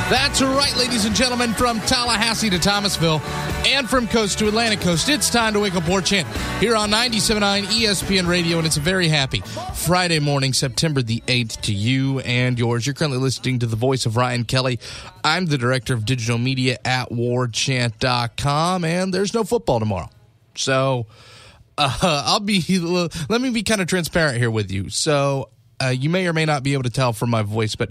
That's right, ladies and gentlemen, from Tallahassee to Thomasville and from coast to Atlantic coast, it's time to wake up War Chant here on 97.9 ESPN Radio, and it's a very happy Friday morning, September the 8th to you and yours. You're currently listening to the voice of Ryan Kelly. I'm the director of digital media at warchant.com, and there's no football tomorrow. So let me be kind of transparent here with you. So you may or may not be able to tell from my voice, but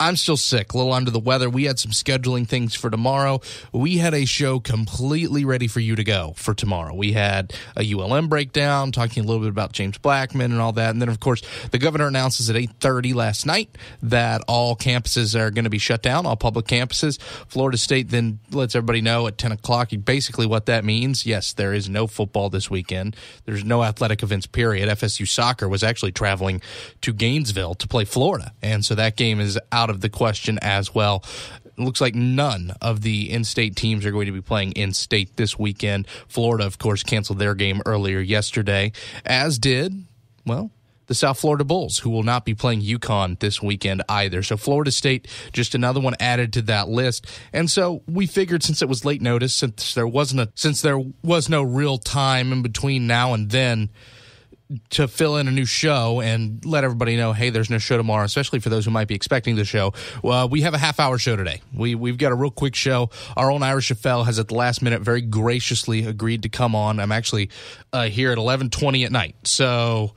I'm still sick, a little under the weather. We had some scheduling things for tomorrow. We had a show completely ready for you to go for tomorrow. We had a ULM breakdown, talking a little bit about James Blackman and all that. And then, of course, the governor announces at 8:30 last night that all campuses are going to be shut down, all public campuses. Florida State then lets everybody know at 10 o'clock basically what that means. Yes, there is no football this weekend. There's no athletic events, period. FSU soccer was actually traveling to Gainesville to play Florida. And so that game is out of the question as well. It looks like none of the in-state teams are going to be playing in-state this weekend. Florida, of course, canceled their game earlier yesterday, as did, well, the South Florida Bulls, who will not be playing UConn this weekend either. So Florida State, just another one added to that list. And so we figured, since it was late notice, since there was no real time in between now and then to fill in a new show and let everybody know, hey, there's no show tomorrow, especially for those who might be expecting the show. We have a half-hour show today. We've got a real quick show. Our own Ira Chaffel has, at the last minute, very graciously agreed to come on. I'm actually here at 11:20 at night. So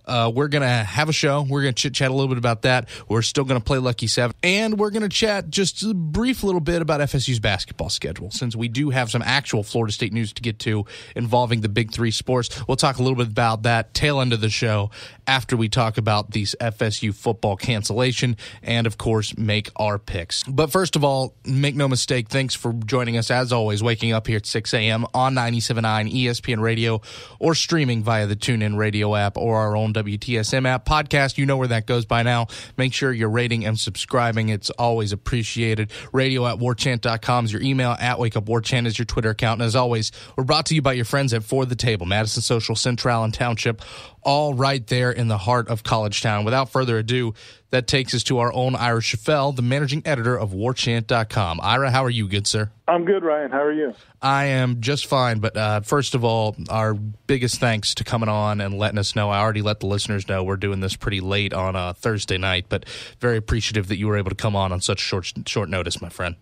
we're going to have a show. We're going to chit-chat a little bit about that. We're still going to play Lucky 7. And we're going to chat just a brief little bit about FSU's basketball schedule, since we do have some actual Florida State news to get to involving the Big Three sports. We'll talk a little bit about that tail end of the show after we talk about these FSU football cancellation and, of course, make our picks. But first of all, make no mistake, thanks for joining us, as always, waking up here at 6 a.m. on 97.9 ESPN Radio or streaming via the TuneIn Radio app or our own WTSM app. Podcast, you know where that goes by now. Make sure you're rating and subscribing. It's always appreciated. Radio at warchant.com is your email. At Wake Up Warchant is your Twitter account. And as always, we're brought to you by your friends at For the Table, Madison Social, Central, and Township, all right there in the heart of College Town. Without further ado, that takes us to our own Ira Chaffel, the managing editor of warchant.com. Ira, how are you, good sir? I'm good, Ryan. How are you? I am just fine, but first of all, our biggest thanks to coming on and letting us know. I already let the listeners know we're doing this pretty late on a Thursday night, but very appreciative that you were able to come on such short notice, my friend.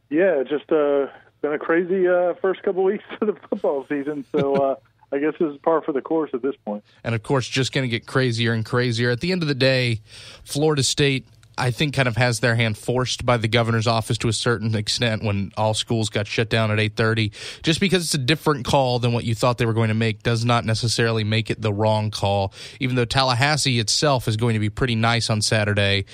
Yeah, just been a crazy first couple weeks of the football season, so I guess this is par for the course at this point. And, of course, just going to get crazier and crazier. At the end of the day, Florida State, I think, kind of has their hand forced by the governor's office to a certain extent when all schools got shut down at 8:30. Just because it's a different call than what you thought they were going to make does not necessarily make it the wrong call. Even though Tallahassee itself is going to be pretty nice on Saturday,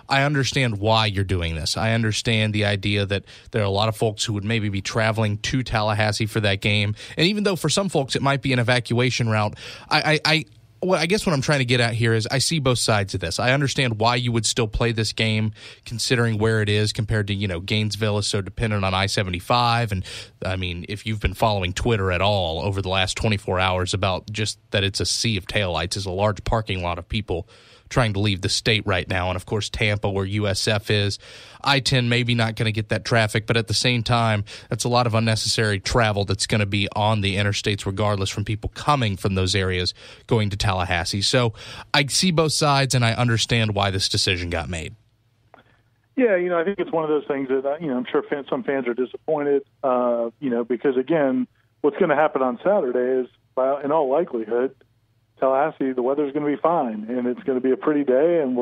I understand why you're doing this. I understand the idea that there are a lot of folks who would maybe be traveling to Tallahassee for that game. And even though for some folks it might be an evacuation route, I guess what I'm trying to get at here is I see both sides of this. I understand why you would still play this game, considering where it is compared to, Gainesville is so dependent on I-75. And, I mean, if you've been following Twitter at all over the last 24 hours about just that it's a sea of taillights, is a large parking lot of people trying to leave the state right now. And, of course, Tampa, where USF is. I-10 maybe not going to get that traffic, but at the same time, that's a lot of unnecessary travel that's going to be on the interstates regardless from people coming from those areas going to Tallahassee. So I see both sides, and I understand why this decision got made. Yeah, I think it's one of those things that, I'm sure some fans are disappointed, because, again, what's going to happen on Saturday is, in all likelihood, Tallahassee, the weather's going to be fine, and it's going to be a pretty day, and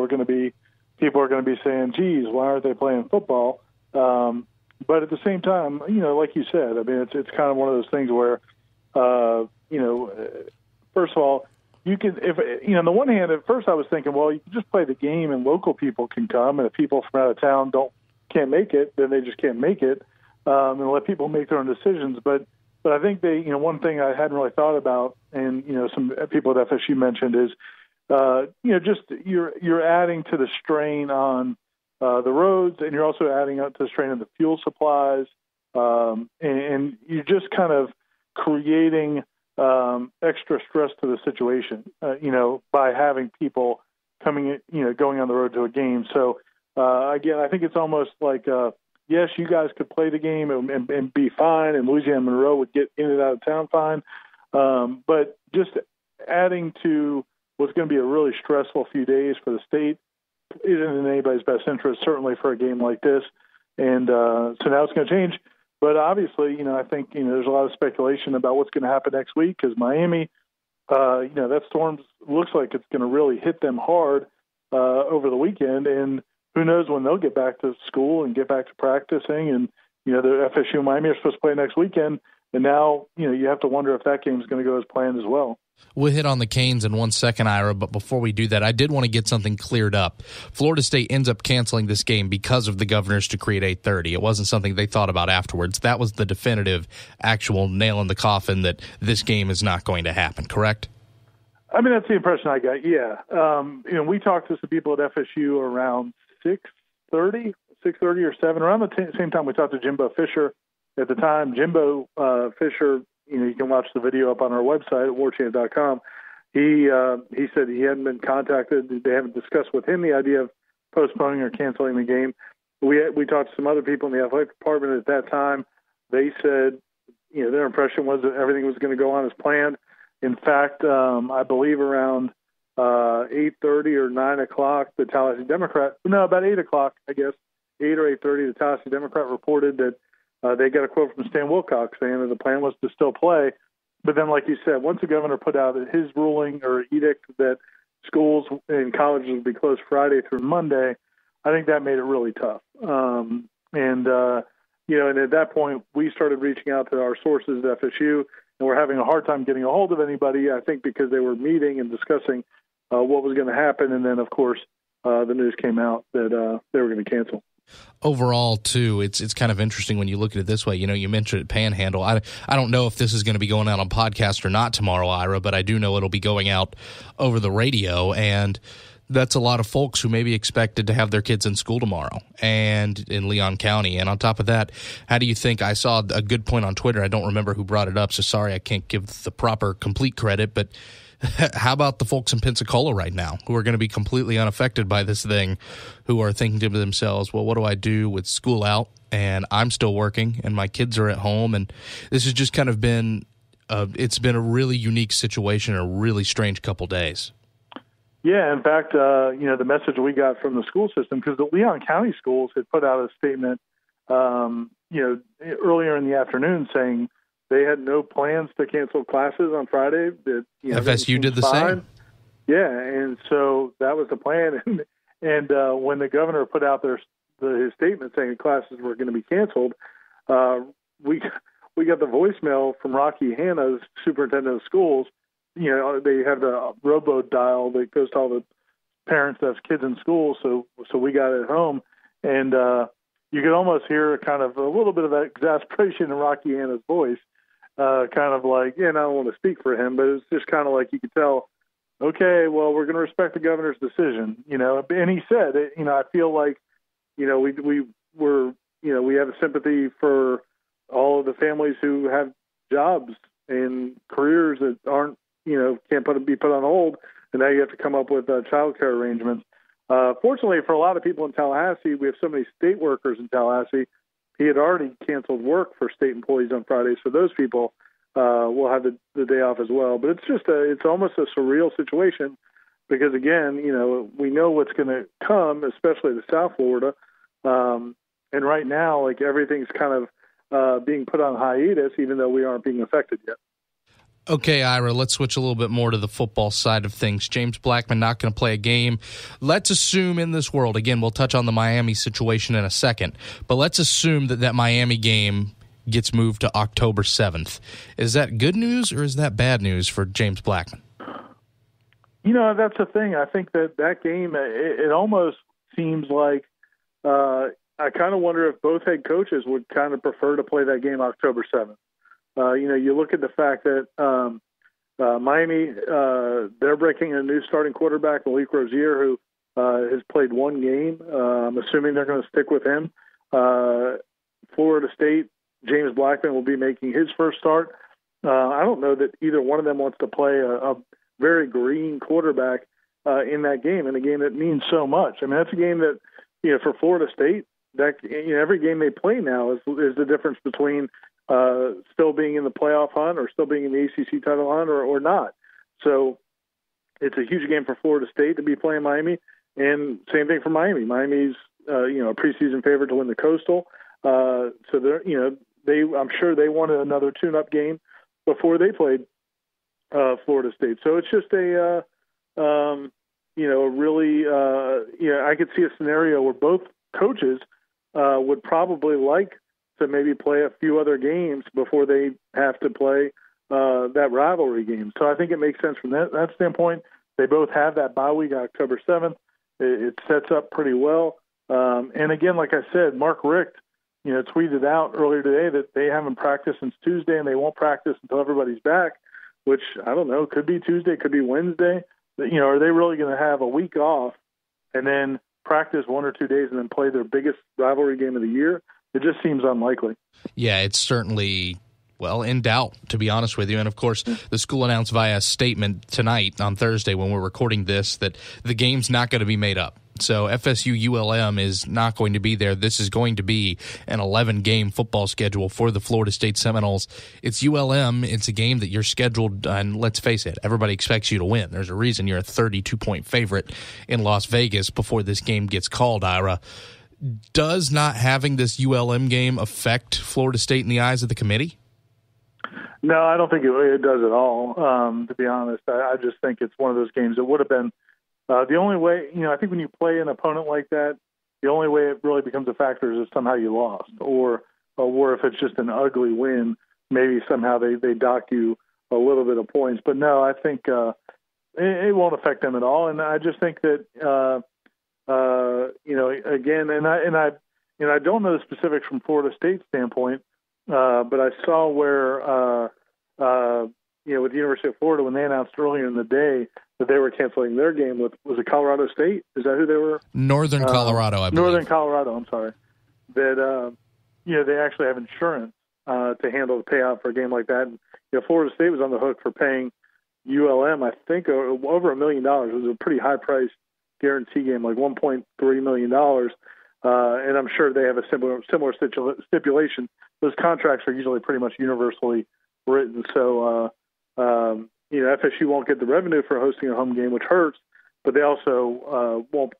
people are going to be saying, geez, why aren't they playing football? But at the same time, like you said, I mean, it's kind of one of those things where, first of all, you can, on the one hand, at first I was thinking, well, you can just play the game and local people can come, and if people from out of town can't make it, then they just can't make it, and let people make their own decisions. But I think one thing I hadn't really thought about, and some people at FSU mentioned is, just you're adding to the strain on the roads, and you're also adding up to the strain on the fuel supplies, and you're just kind of creating extra stress to the situation, by having people going on the road to a game. So again, I think it's almost like, yes, you guys could play the game and be fine, and Louisiana Monroe would get in and out of town fine. But just adding to what's going to be a really stressful few days for the state isn't in anybody's best interest, certainly for a game like this. And so now it's going to change. But obviously, I think, there's a lot of speculation about what's going to happen next week because Miami, that storm looks like it's going to really hit them hard over the weekend. And who knows when they'll get back to school and get back to practicing. And, the FSU and Miami are supposed to play next weekend. And now, you have to wonder if that game is going to go as planned as well. We'll hit on the Canes in 1 second, Ira, but before we do that, I did want to get something cleared up. Florida State ends up canceling this game because of the governor's decree at 8:30. It wasn't something they thought about afterwards. That was the definitive, actual nail in the coffin that this game is not going to happen, correct? I mean, that's the impression I got, yeah. We talked to some people at FSU around 6:30 or 7, around the same time we talked to Jimbo Fisher. At the time, Jimbo Fisher, you can watch the video up on our website at warchant.com. He said he hadn't been contacted. They haven't discussed with him the idea of postponing or canceling the game. We talked to some other people in the athletic department at that time. They said, their impression was that everything was going to go on as planned. In fact, I believe around 8:30 or 9 o'clock, the Tallahassee Democrat, about 8 o'clock, I guess, 8 or 8:30, the Tallahassee Democrat reported that they got a quote from Stan Wilcox saying that the plan was to still play. But then, like you said, once the governor put out his ruling or edict that schools and colleges would be closed Friday through Monday, I think that made it really tough. And at that point, we started reaching out to our sources at FSU, and we're having a hard time getting a hold of anybody, I think because they were meeting and discussing what was going to happen. And then, of course, the news came out that they were going to cancel. Overall, too, it's kind of interesting when you look at it this way. You mentioned Panhandle. I don't know if this is going to be going out on podcast or not tomorrow, Ira, but I do know it'll be going out over the radio, and that's a lot of folks who may be expected to have their kids in school tomorrow and in Leon County. And on top of that, how do you think, I saw a good point on Twitter, I don't remember who brought it up, so sorry I can't give the proper complete credit, but how about the folks in Pensacola right now who are going to be completely unaffected by this thing, who are thinking to themselves, well, what do I do with school out and I'm still working and my kids are at home? And this has just kind of been it's been a really unique situation, a really strange couple days. Yeah, in fact, the message we got from the school system, because the Leon County schools had put out a statement, earlier in the afternoon saying they had no plans to cancel classes on Friday. That FSU did the same. Yeah, and so that was the plan. And when the governor put out his statement saying classes were going to be canceled, we got the voicemail from Rocky Hanna's superintendent of schools. They have the robo dial that goes to all the parents that have kids in school. So we got it at home, and you could almost hear kind of a little bit of exasperation in Rocky Hanna's voice. Kind of like, I don't want to speak for him, but it's just kind of like you could tell, okay, well, we're going to respect the governor's decision, And he said, I feel like, we have a sympathy for all of the families who have jobs and careers that aren't, can't be put on hold, and now you have to come up with child care arrangements. Fortunately, for a lot of people in Tallahassee, we have so many state workers in Tallahassee. He had already canceled work for state employees on Fridays, so those people will have the day off as well. But it's just it's almost a surreal situation because, again, we know what's going to come, especially to South Florida. And right now, like, everything's kind of being put on hiatus, even though we aren't being affected yet. Okay, Ira, let's switch a little bit more to the football side of things. James Blackman not going to play a game. Let's assume in this world, again, we'll touch on the Miami situation in a second, but let's assume that Miami game gets moved to October 7th. Is that good news or is that bad news for James Blackman? That's the thing. I think that game, it almost seems like I kind of wonder if both head coaches would kind of prefer to play that game October 7th. You look at the fact that Miami, they're breaking a new starting quarterback, Malik Rozier, who has played one game. I'm assuming they're going to stick with him. Florida State, James Blackman will be making his first start. I don't know that either one of them wants to play a very green quarterback in that game, in a game that means so much. I mean, that's a game that for Florida State, that every game they play now is the difference between still being in the playoff hunt or still being in the ACC title hunt or not. So it's a huge game for Florida State to be playing Miami, and same thing for Miami. Miami's a preseason favorite to win the Coastal. So they're I'm sure they wanted another tune-up game before they played Florida State. So it's just a really I could see a scenario where both coaches would probably like to maybe play a few other games before they have to play that rivalry game. So I think it makes sense from that standpoint. They both have that bye week October 7th. It sets up pretty well. And again, like I said, Mark Richt, tweeted out earlier today that they haven't practiced since Tuesday and they won't practice until everybody's back, which I don't know, could be Tuesday, could be Wednesday. Are they really going to have a week off and then practice 1 or 2 days and then play their biggest rivalry game of the year? It just seems unlikely. Yeah, it's certainly, in doubt, to be honest with you. And, of course, the school announced via statement tonight on Thursday when we're recording this that the game's not going to be made up. So FSU-ULM is not going to be there. This is going to be an 11-game football schedule for the Florida State Seminoles. It's ULM. It's a game that you're scheduled, and let's face it, everybody expects you to win. There's a reason you're a 32-point favorite in Las Vegas before this game gets called, Ira. Does not having this ULM game affect Florida State in the eyes of the committee? No, I don't think it does at all, to be honest. I just think it's one of those games that would have been the only way, I think when you play an opponent like that, the only way it really becomes a factor is if somehow you lost, or if it's just an ugly win, maybe somehow they dock you a little bit of points. But no, I think it won't affect them at all. And I just think that, again, and I don't know the specifics from Florida State's standpoint, but I saw where, with the University of Florida, when they announced earlier in the day that they were canceling their game with, was it Colorado State? Is that who they were? Northern Colorado, I believe. Northern Colorado, I'm sorry. That, they actually have insurance to handle the payout for a game like that. And, Florida State was on the hook for paying ULM, I think, over $1 million. It was a pretty high-priced guarantee game, like $1.3 million. And I'm sure they have a similar stipulation. Those contracts are usually pretty much universally written. So, FSU won't get the revenue for hosting a home game, which hurts, but they also won't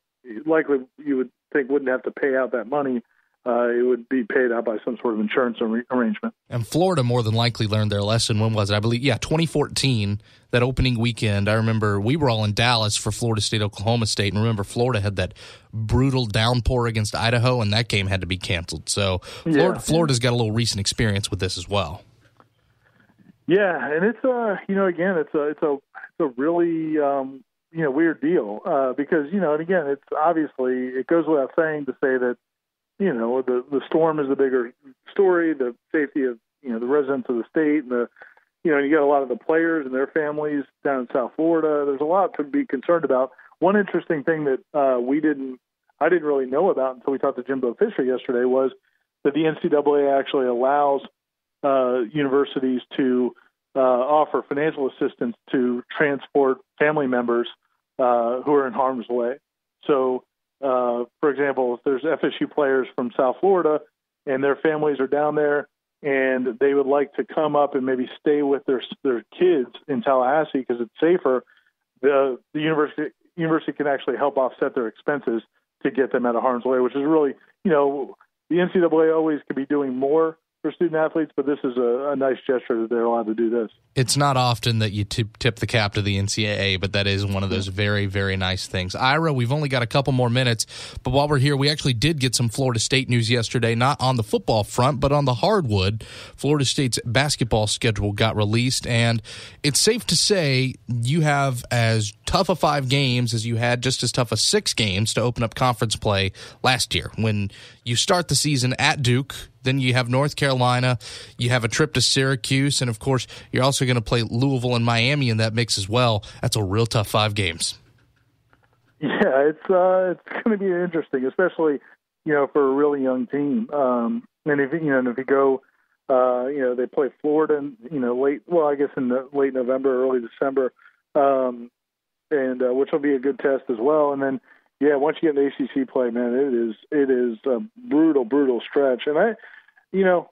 likely, you would think, wouldn't have to pay out that money. It would be paid out by some sort of insurance arrangement. And Florida more than likely learned their lesson. When was it? I believe, 2014, that opening weekend. I remember we were all in Dallas for Florida State, Oklahoma State, and remember Florida had that brutal downpour against Idaho, and that game had to be canceled. So Florida's got a little recent experience with this as well. Yeah, and it's again, it's a really weird deal because and again, it's obviously, it goes without saying to say that the storm is the bigger story, the safety of the residents of the state, and you got a lot of the players and their families down in South Florida. There's a lot to be concerned about. One interesting thing that I didn't really know about until we talked to Jimbo Fisher yesterday was that the NCAA actually allows universities to offer financial assistance to transport family members who are in harm's way. So, for example, if there's FSU players from South Florida and their families are down there and they would like to come up and maybe stay with their kids in Tallahassee because it's safer, the university can actually help offset their expenses to get them out of harm's way, which is really, the NCAA always could be doing more for student athletes, but this is a nice gesture that they're allowed to do this. It's not often that you tip the cap to the NCAA, but that is one of those very, very nice things. Ira, we've only got a couple more minutes, but while we're here, we actually did get some Florida State news yesterday, not on the football front, but on the hardwood. Florida State's basketball schedule got released, and it's safe to say you have as tough a 5 games as you had just as tough a 6 games to open up conference play last year. When you start the season at Duke, then you have North Carolina, you have a trip to Syracuse, and, of course, you're also going to play Louisville and Miami in that mix as well. That's a real tough 5 games. Yeah, it's going to be interesting, especially, for a really young team. And if you go, they play Florida, in late November, early December, and which will be a good test as well. And then, Yeah, once you get in ACC play, man, it is a brutal stretch. And you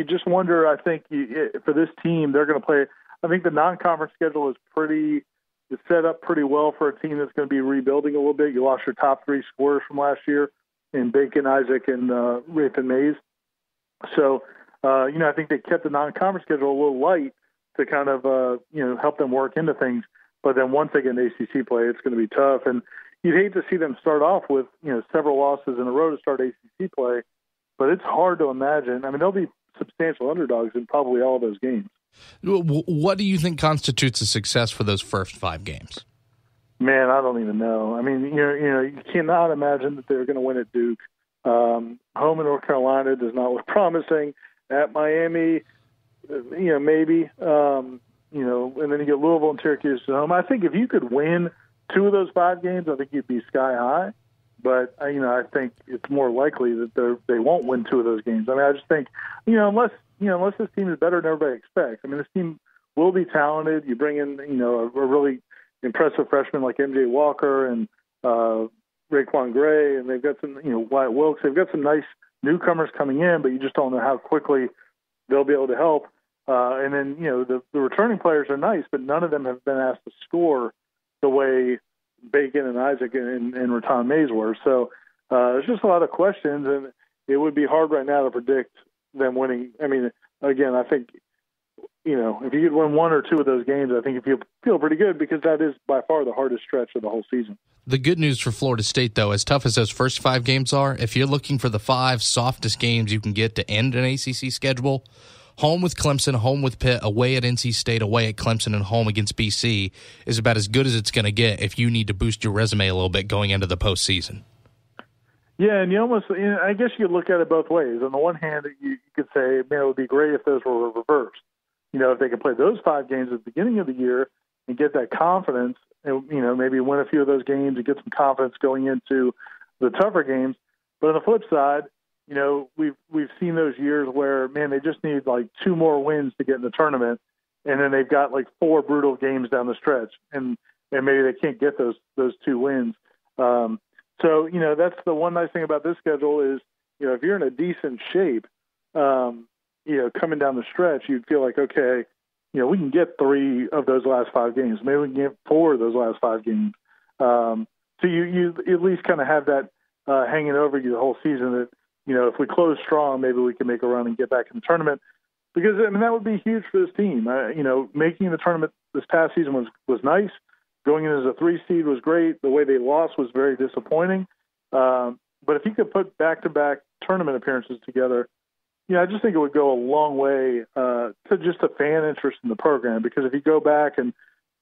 just wonder. I think for this team, they're going to play. I think the non-conference schedule is set up pretty well for a team that's going to be rebuilding a little bit. You lost your top 3 scorers from last year in Bacon, Isaac, and Rapin Mays. So, I think they kept the non-conference schedule a little light to kind of, help them work into things. But then once they get in ACC play, it's going to be tough. And you'd hate to see them start off with, several losses in a row to start ACC play. But it's hard to imagine. I mean, they'll be substantial underdogs in probably all of those games. What do you think constitutes a success for those first 5 games? Man, I don't even know. I mean, you cannot imagine that they're going to win at Duke. Home in North Carolina does not look promising. At Miami, maybe. And then you get Louisville and Syracuse at home. I think if you could win 2 of those 5 games, I think you'd be sky high. But I think it's more likely that they won't win 2 of those games. I mean, I just think, unless this team is better than everybody expects. I mean, this team will be talented. You bring in, a really impressive freshman like MJ Walker and Raekwon Gray, and they've got some, Wyatt Wilkes. They've got some nice newcomers coming in, but you just don't know how quickly they'll be able to help. And then, the returning players are nice, but none of them have been asked to score the way Bacon and Isaac and Raton Mays were. So there's just a lot of questions, and it would be hard right now to predict them winning. I mean, again, I think, if you could win 1 or 2 of those games, I think you feel pretty good, because that is by far the hardest stretch of the whole season. The good news for Florida State, though, as tough as those first 5 games are, if you're looking for the 5 softest games you can get to end an ACC schedule, home with Clemson, home with Pitt, away at NC State, away at Clemson, and home against BC is about as good as it's going to get if you need to boost your resume a little bit going into the postseason. Yeah, and I guess you could look at it both ways. On the one hand, you could say, man, it would be great if those were reversed. If they could play those 5 games at the beginning of the year and get that confidence, and maybe win a few of those games and get some confidence going into the tougher games. But on the flip side, we've seen those years where, man, they just need like 2 more wins to get in the tournament, and then they've got like 4 brutal games down the stretch, and maybe they can't get those 2 wins. So that's the one nice thing about this schedule is, if you're in a decent shape, coming down the stretch, you'd feel like, okay, we can get 3 of those last 5 games. Maybe we can get 4 of those last 5 games. So you at least kind of have that hanging over you the whole season that, if we close strong, maybe we can make a run and get back in the tournament. Because, that would be huge for this team. Making the tournament this past season was nice. Going in as a 3 seed was great. The way they lost was very disappointing. But if you could put back-to-back tournament appearances together, I just think it would go a long way to just a fan interest in the program. Because if you go back to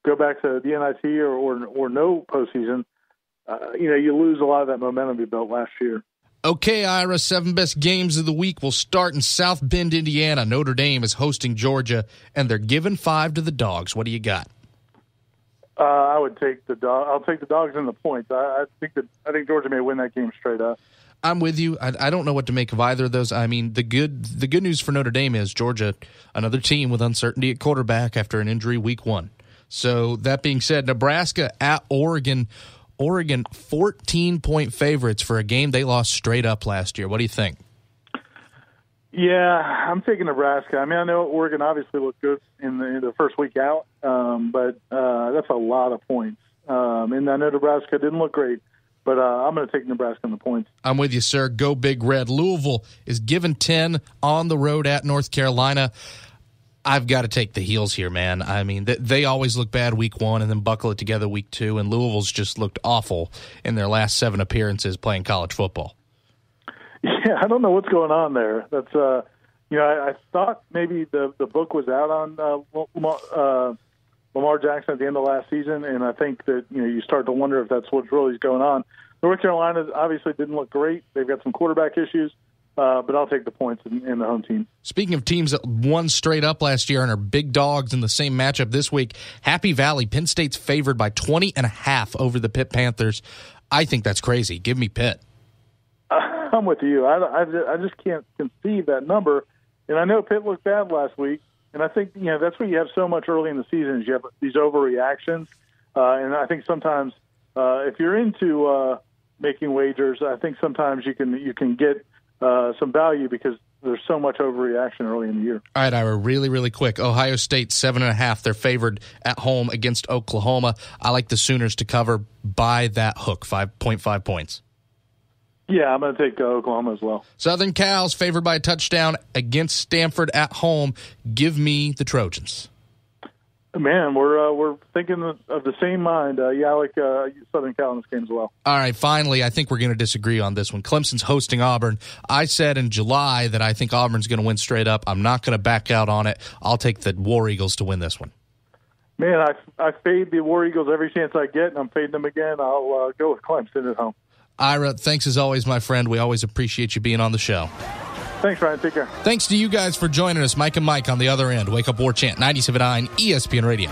the NIT or no postseason, you lose a lot of that momentum you built last year. Okay, Ira, 7 best games of the week will start in South Bend, Indiana. Notre Dame is hosting Georgia, and they're giving 5 to the Dogs. What do you got? I would take the dog. I'll take the Dogs and the points. I think Georgia may win that game straight up. I'm with you. I don't know what to make of either of those. I mean, the good news for Notre Dame is Georgia, another team with uncertainty at quarterback after an injury week 1. So that being said, Nebraska at Oregon. Oregon 14-point favorites for a game they lost straight up last year. What do you think? Yeah, I'm taking Nebraska. I mean, I know Oregon obviously looked good in the first week out, but that's a lot of points. And I know Nebraska didn't look great, but I'm going to take Nebraska on the points. I'm with you, sir. Go Big Red. Louisville is given 10 on the road at North Carolina. I've got to take the heels here, man. I mean, they always look bad week 1 and then buckle it together week 2, and Louisville's just looked awful in their last 7 appearances playing college football. Yeah, I don't know what's going on there. That's I thought maybe the book was out on Lamar Jackson at the end of last season, and I think that you start to wonder if that's what's really going on. North Carolina obviously didn't look great. They've got some quarterback issues. But I'll take the points in the home team. Speaking of teams that won straight up last year and are big dogs in the same matchup this week, Happy Valley, Penn State's favored by 20.5 over the Pitt Panthers. I think that's crazy. Give me Pitt. I'm with you. I just can't conceive that number. And I know Pitt looked bad last week, and I think that's what you have so much early in the season is you have these overreactions. And I think sometimes if you're into making wagers, I think sometimes you can get some value because there's so much overreaction early in the year. All right, Ira, really, really quick. Ohio State, 7.5. They're favored at home against Oklahoma. I like the Sooners to cover by that hook, 5.5 points. Yeah, I'm going to take Oklahoma as well. Southern Cal's favored by a touchdown against Stanford at home. Give me the Trojans. Man, we're thinking of the same mind. Yeah, I like Southern Cal in this game as well. All right, finally, I think we're going to disagree on this one. Clemson's hosting Auburn. I said in July that I think Auburn's going to win straight up. I'm not going to back out on it. I'll take the War Eagles to win this one. Man, I fade the War Eagles every chance I get, and I'm fading them again. I'll go with Clemson at home. Ira, thanks as always, my friend. We always appreciate you being on the show. Thanks, Ryan. Take care. Thanks to you guys for joining us. Mike and Mike on the other end. Wake Up War Chant, 97.9 ESPN Radio.